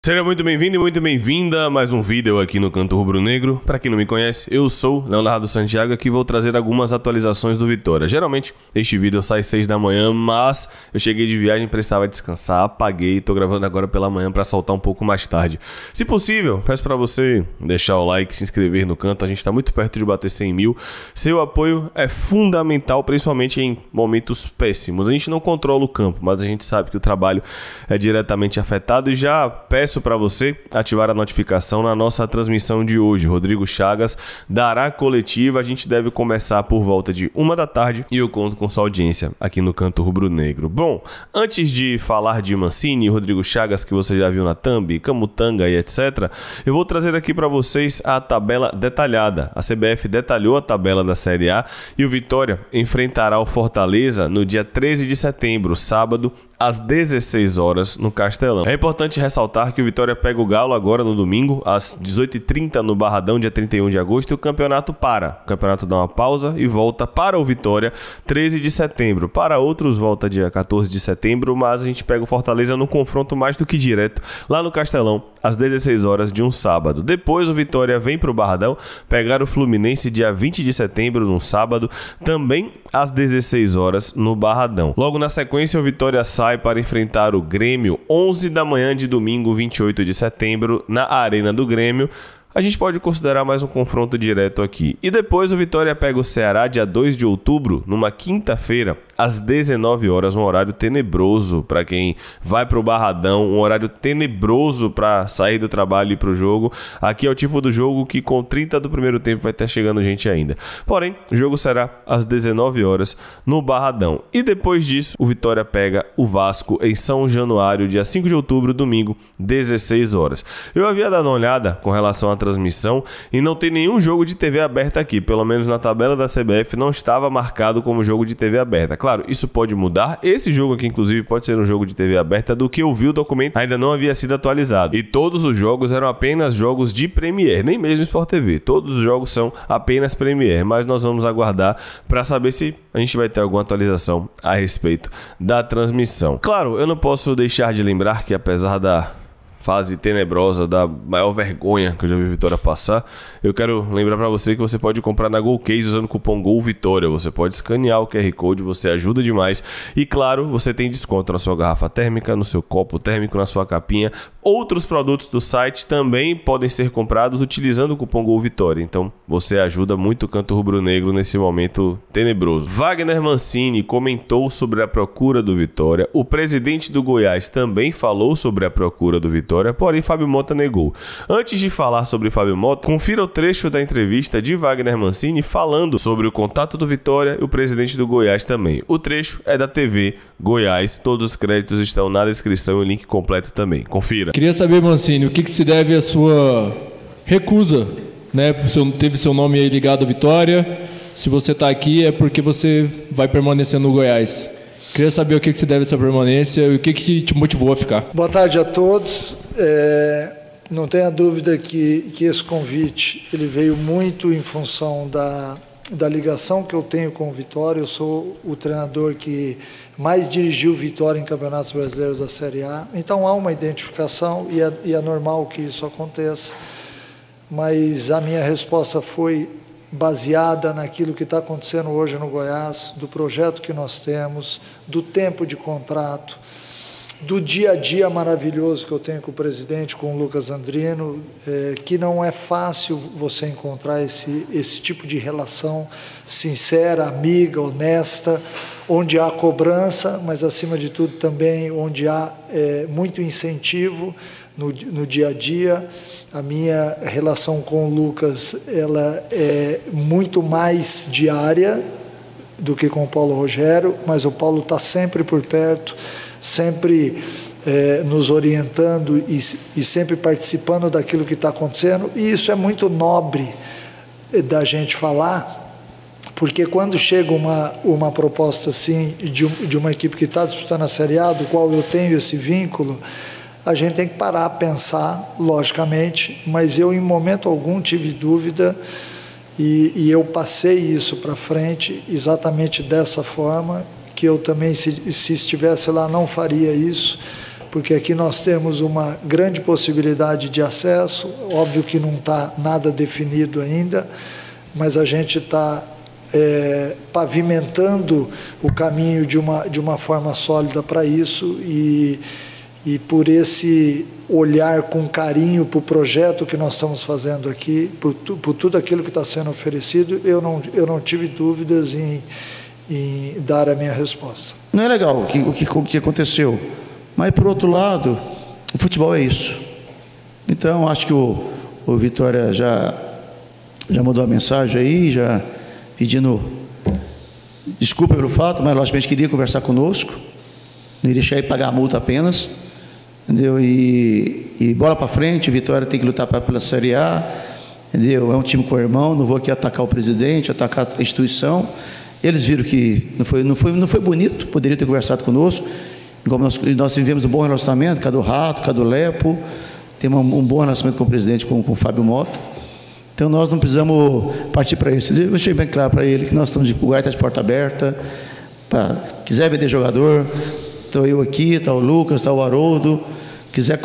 Seja muito bem-vindo e muito bem-vinda a mais um vídeo aqui no Canto Rubro Negro. Para quem não me conhece, eu sou Leonardo Santiago, aqui vou trazer algumas atualizações do Vitória. Geralmente este vídeo sai 6 da manhã, mas eu cheguei de viagem, precisava descansar, apaguei e tô gravando agora pela manhã para soltar um pouco mais tarde. Se possível, peço para você deixar o like, se inscrever no canto, a gente está muito perto de bater 100 mil. Seu apoio é fundamental, principalmente em momentos péssimos. A gente não controla o campo, mas a gente sabe que o trabalho é diretamente afetado e já peço para você ativar a notificação na nossa transmissão de hoje. Rodrigo Chagas dará coletiva, a gente deve começar por volta de 1 da tarde e eu conto com sua audiência aqui no Canto Rubro Negro. Bom, antes de falar de Mancini e Rodrigo Chagas, que você já viu na thumb, Camutanga e etc., eu vou trazer aqui para vocês a tabela detalhada. A CBF detalhou a tabela da Série A e o Vitória enfrentará o Fortaleza no dia 13 de setembro, sábado, às 16 horas no Castelão. É importante ressaltar que o Vitória pega o Galo agora no domingo, às 18h30 no Barradão, dia 31 de agosto, e o campeonato para. O campeonato dá uma pausa e volta para o Vitória 13 de setembro. Para outros, volta dia 14 de setembro, mas a gente pega o Fortaleza no confronto mais do que direto, lá no Castelão, às 16 horas de um sábado. Depois o Vitória vem para o Barradão pegar o Fluminense dia 20 de setembro, no sábado, também às 16 horas no Barradão. Logo na sequência, o Vitória sai para enfrentar o Grêmio 11 da manhã de domingo, 28 de setembro, na Arena do Grêmio. A gente pode considerar mais um confronto direto aqui. E depois o Vitória pega o Ceará dia 2 de outubro, numa quinta-feira, às 19 horas, um horário tenebroso para quem vai para o Barradão, um horário tenebroso para sair do trabalho e ir para o jogo. Aqui é o tipo do jogo que com 30 do primeiro tempo vai estar chegando gente ainda. Porém, o jogo será às 19 horas no Barradão. E depois disso, o Vitória pega o Vasco em São Januário, dia 5 de outubro, domingo, 16 horas. Eu havia dado uma olhada com relação à transmissão e não tem nenhum jogo de TV aberta aqui, pelo menos na tabela da CBF não estava marcado como jogo de TV aberta. Claro, isso pode mudar. Esse jogo aqui, inclusive, pode ser um jogo de TV aberta. Do que eu vi, o documento ainda não havia sido atualizado. E todos os jogos eram apenas jogos de Premier, nem mesmo Sport TV. Todos os jogos são apenas Premier, mas nós vamos aguardar para saber se a gente vai ter alguma atualização a respeito da transmissão. Claro, eu não posso deixar de lembrar que apesar da fase tenebrosa, da maior vergonha que eu já vi Vitória passar, eu quero lembrar para você que você pode comprar na GolCase usando o cupom GOLVITORIA. Você pode escanear o QR Code, você ajuda demais. E claro, você tem desconto na sua garrafa térmica, no seu copo térmico, na sua capinha. Outros produtos do site também podem ser comprados utilizando o cupom GOLVITORIA. Então você ajuda muito o Canto Rubro Negro nesse momento tenebroso. Wagner Mancini comentou sobre a procura do Vitória. O presidente do Goiás também falou sobre a procura do Vitória, porém Fábio Mota negou. Antes de falar sobre Fábio Mota, confira o trecho da entrevista de Wagner Mancini falando sobre o contato do Vitória e o presidente do Goiás também. O trecho é da TV Goiás, todos os créditos estão na descrição e o link completo também. Confira. Queria saber, Mancini, o que se deve à sua recusa, né? Teve seu nome aí ligado à Vitória. Se você está aqui é porque você vai permanecer no Goiás. Queria saber o que se deve a essa permanência e o que te motivou a ficar. Boa tarde a todos. Não tenha dúvida que esse convite ele veio muito em função da ligação que eu tenho com o Vitória. Eu sou o treinador que mais dirigiu Vitória em campeonatos brasileiros da Série A. Então há uma identificação e é normal que isso aconteça. Mas a minha resposta foi baseada naquilo que está acontecendo hoje no Goiás, do projeto que nós temos, do tempo de contrato, do dia a dia maravilhoso que eu tenho com o presidente, com o Lucas Andrino, que não é fácil você encontrar esse tipo de relação sincera, amiga, honesta, onde há cobrança, mas acima de tudo também onde há muito incentivo no dia a dia. A minha relação com o Lucas ela é muito mais diária do que com o Paulo Rogério, mas o Paulo está sempre por perto, sempre nos orientando e sempre participando daquilo que está acontecendo, e isso é muito nobre da gente falar, porque quando chega uma proposta assim de uma equipe que está disputando a Série A, do qual eu tenho esse vínculo, a gente tem que parar a pensar, logicamente, mas eu em momento algum tive dúvida e eu passei isso para frente exatamente dessa forma, que eu também, se estivesse lá, não faria isso. porque aqui nós temos uma grande possibilidade de acesso, óbvio que não está nada definido ainda, mas a gente está pavimentando o caminho de uma forma sólida para isso, e por esse olhar com carinho para o projeto que nós estamos fazendo aqui, por tudo aquilo que está sendo oferecido, eu não tive dúvidas em dar a minha resposta. Não é legal o que aconteceu, mas, por outro lado, o futebol é isso. Então, acho que o Vitória já mandou a mensagem aí, já pedindo desculpa pelo fato, mas, logicamente, queria conversar conosco, não iria deixar ele pagar a multa apenas, entendeu? E bola para frente, o Vitória tem que lutar pela Série A, entendeu? É um time co-irmão, não vou aqui atacar o presidente, atacar a instituição. Eles viram que não foi bonito, poderiam ter conversado conosco, como nós vivemos um bom relacionamento, com a do Rato, com a do Lepo, temos um bom relacionamento com o presidente, com o Fábio Mota. Então nós não precisamos partir para isso. Eu deixei bem claro para ele que nós estamos de lugar, está de porta aberta, quiser vender jogador, estou eu aqui, está o Lucas, está o Haroldo. Quiser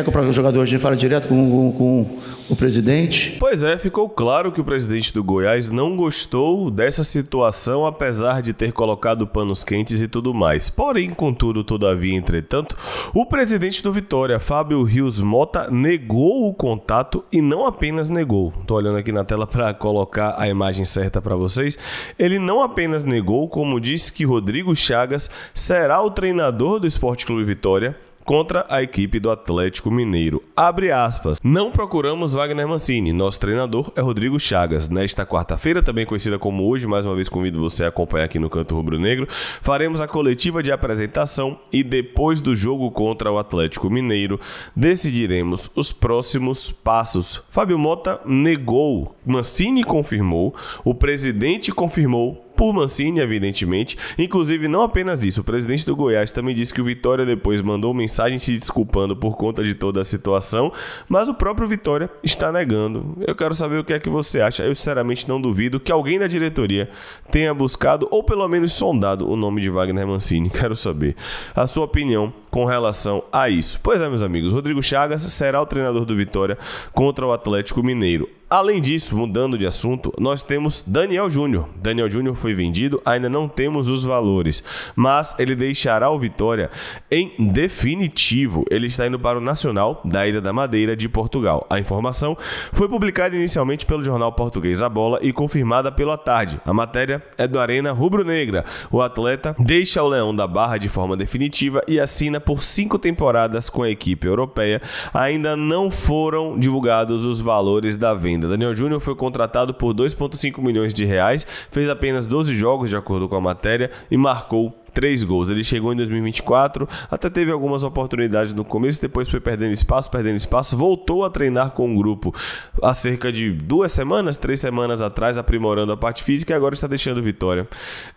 comprar um jogador, a gente fala direto com o presidente. Pois é, ficou claro que o presidente do Goiás não gostou dessa situação, apesar de ter colocado panos quentes e tudo mais. Porém, contudo, todavia, entretanto, o presidente do Vitória, Fábio Rios Mota, negou o contato, e não apenas negou. Estou olhando aqui na tela para colocar a imagem certa para vocês. Ele não apenas negou, como disse que Rodrigo Chagas será o treinador do Sport Clube Vitória contra a equipe do Atlético Mineiro. Abre aspas. Não procuramos Wagner Mancini. Nosso treinador é Rodrigo Chagas. Nesta quarta-feira, também conhecida como hoje, mais uma vez convido você a acompanhar aqui no Canto Rubro Negro, faremos a coletiva de apresentação e depois do jogo contra o Atlético Mineiro, decidiremos os próximos passos. Fábio Mota negou. Mancini confirmou. O presidente confirmou. Por Mancini, evidentemente. Inclusive, não apenas isso, o presidente do Goiás também disse que o Vitória depois mandou mensagem se desculpando por conta de toda a situação, mas o próprio Vitória está negando. Eu quero saber o que é que você acha. Eu, sinceramente, não duvido que alguém da diretoria tenha buscado, ou pelo menos sondado, o nome de Wagner Mancini. Quero saber a sua opinião com relação a isso. Pois é, meus amigos, Rodrigo Chagas será o treinador do Vitória contra o Atlético Mineiro. Além disso, mudando de assunto, nós temos Daniel Júnior. Daniel Júnior foi vendido, ainda não temos os valores, mas ele deixará o Vitória em definitivo. Ele está indo para o Nacional da Ilha da Madeira de Portugal. A informação foi publicada inicialmente pelo jornal português A Bola e confirmada pela Tarde. A matéria é do Arena Rubro-Negra. O atleta deixa o Leão da Barra de forma definitiva e assina por 5 temporadas com a equipe europeia. Ainda não foram divulgados os valores da venda. Daniel Júnior foi contratado por 2,5 milhões de reais, fez apenas 12 jogos de acordo com a matéria e marcou 3 gols. Ele chegou em 2024, até teve algumas oportunidades no começo, depois foi perdendo espaço, voltou a treinar com um grupo há cerca de 3 semanas atrás, aprimorando a parte física, e agora está deixando o Vitória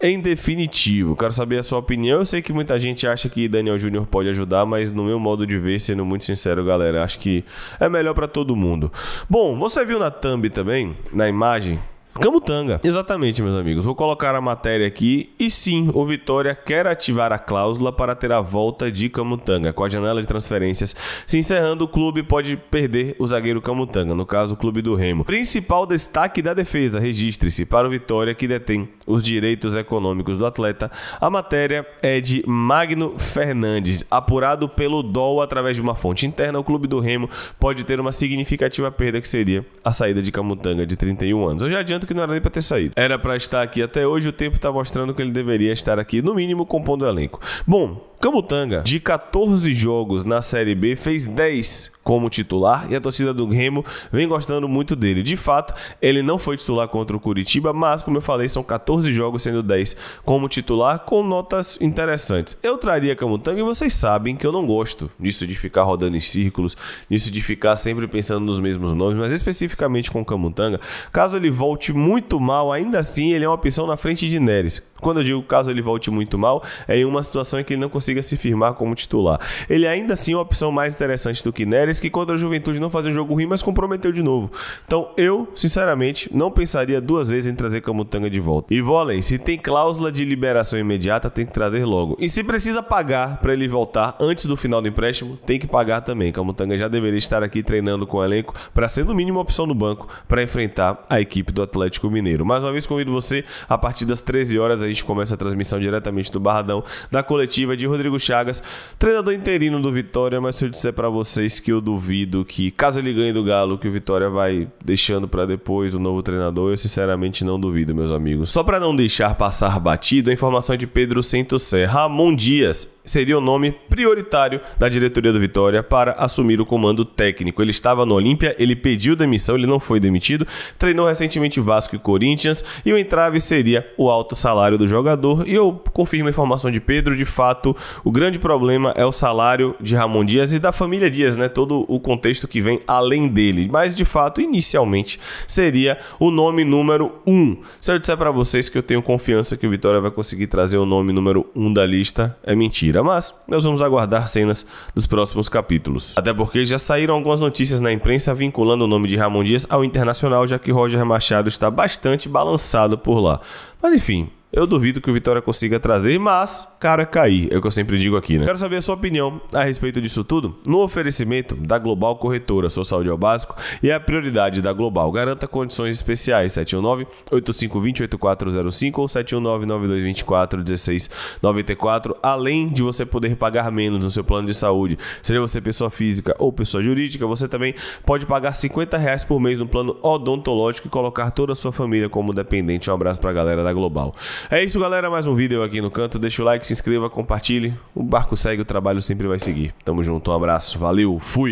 em definitivo. Quero saber a sua opinião. Eu sei que muita gente acha que Daniel Júnior pode ajudar, mas no meu modo de ver, sendo muito sincero, galera, acho que é melhor para todo mundo. Bom, você viu na thumb também, na imagem, Camutanga. Exatamente, meus amigos. Vou colocar a matéria aqui. E sim, o Vitória quer ativar a cláusula para ter a volta de Camutanga. Com a janela de transferências se encerrando, o clube pode perder o zagueiro Camutanga, no caso o clube do Remo. Principal destaque da defesa, registre-se, para o Vitória, que detém os direitos econômicos do atleta. A matéria é de Magno Fernandes. Apurado pelo DOL através de uma fonte interna, o clube do Remo pode ter uma significativa perda, que seria a saída de Camutanga, de 31 anos. Eu já adianto que não era nem para ter saído. Era para estar aqui até hoje, o tempo está mostrando que ele deveria estar aqui, no mínimo, compondo o elenco. Bom, Camutanga, de 14 jogos na Série B, fez 10 como titular e a torcida do Remo vem gostando muito dele. De fato, ele não foi titular contra o Curitiba, mas, como eu falei, são 14 jogos, sendo 10 como titular, com notas interessantes. Eu traria Camutanga e vocês sabem que eu não gosto disso de ficar rodando em círculos, disso de ficar sempre pensando nos mesmos nomes, mas especificamente com Camutanga, caso ele volte muito mal, ainda assim ele é uma opção na frente de Neres. Quando eu digo caso ele volte muito mal, é em uma situação em que ele não consiga se firmar como titular. Ele ainda assim é uma opção mais interessante do que Neres, que contra a Juventude não fazia um jogo ruim, mas comprometeu de novo. Então eu, sinceramente, não pensaria duas vezes em trazer Camutanga de volta. E vou além, se tem cláusula de liberação imediata, tem que trazer logo. E se precisa pagar para ele voltar antes do final do empréstimo, tem que pagar também. Camutanga já deveria estar aqui treinando com o elenco para ser no mínimo uma opção no banco para enfrentar a equipe do Atlético Mineiro. Mais uma vez convido você, a partir das 13 horas a gente começa a transmissão diretamente do Barradão, da coletiva de Rodrigo Chagas, treinador interino do Vitória, mas se eu disser para vocês que eu duvido que, caso ele ganhe do Galo, que o Vitória vai deixando para depois o novo treinador, eu sinceramente não duvido, meus amigos. Só para não deixar passar batido, a informação de Pedro Santosé. Ramon Dias seria o nome prioritário da diretoria do Vitória para assumir o comando técnico. Ele estava no Olímpia, ele pediu demissão, ele não foi demitido, treinou recentemente Vasco e Corinthians e o entrave seria o alto salário do jogador. E eu confirmo a informação de Pedro, de fato, o grande problema é o salário de Ramon Dias e da família Dias, né? Todo o contexto que vem além dele. Mas, de fato, inicialmente seria o nome número 1. Se eu disser para vocês que eu tenho confiança que o Vitória vai conseguir trazer o nome número 1 da lista, é mentira. Mas nós vamos aguardar cenas dos próximos capítulos. Até porque já saíram algumas notícias na imprensa vinculando o nome de Ramon Dias ao Internacional, já que Roger Machado está bastante balançado por lá. Mas enfim, eu duvido que o Vitória consiga trazer, mas cara cair, é o que eu sempre digo aqui, né? Quero saber a sua opinião a respeito disso tudo no oferecimento da Global Corretora. Sua saúde é o básico e é a prioridade da Global. Garanta condições especiais, 719-8520-8405 ou 719-9224-1694, além de você poder pagar menos no seu plano de saúde. Seja você pessoa física ou pessoa jurídica, você também pode pagar R$50 por mês no plano odontológico e colocar toda a sua família como dependente. Um abraço pra galera da Global. É isso, galera, mais um vídeo aqui no canto. Deixa o like, se inscreva, compartilhe. O barco segue, o trabalho sempre vai seguir. Tamo junto, um abraço, valeu, fui!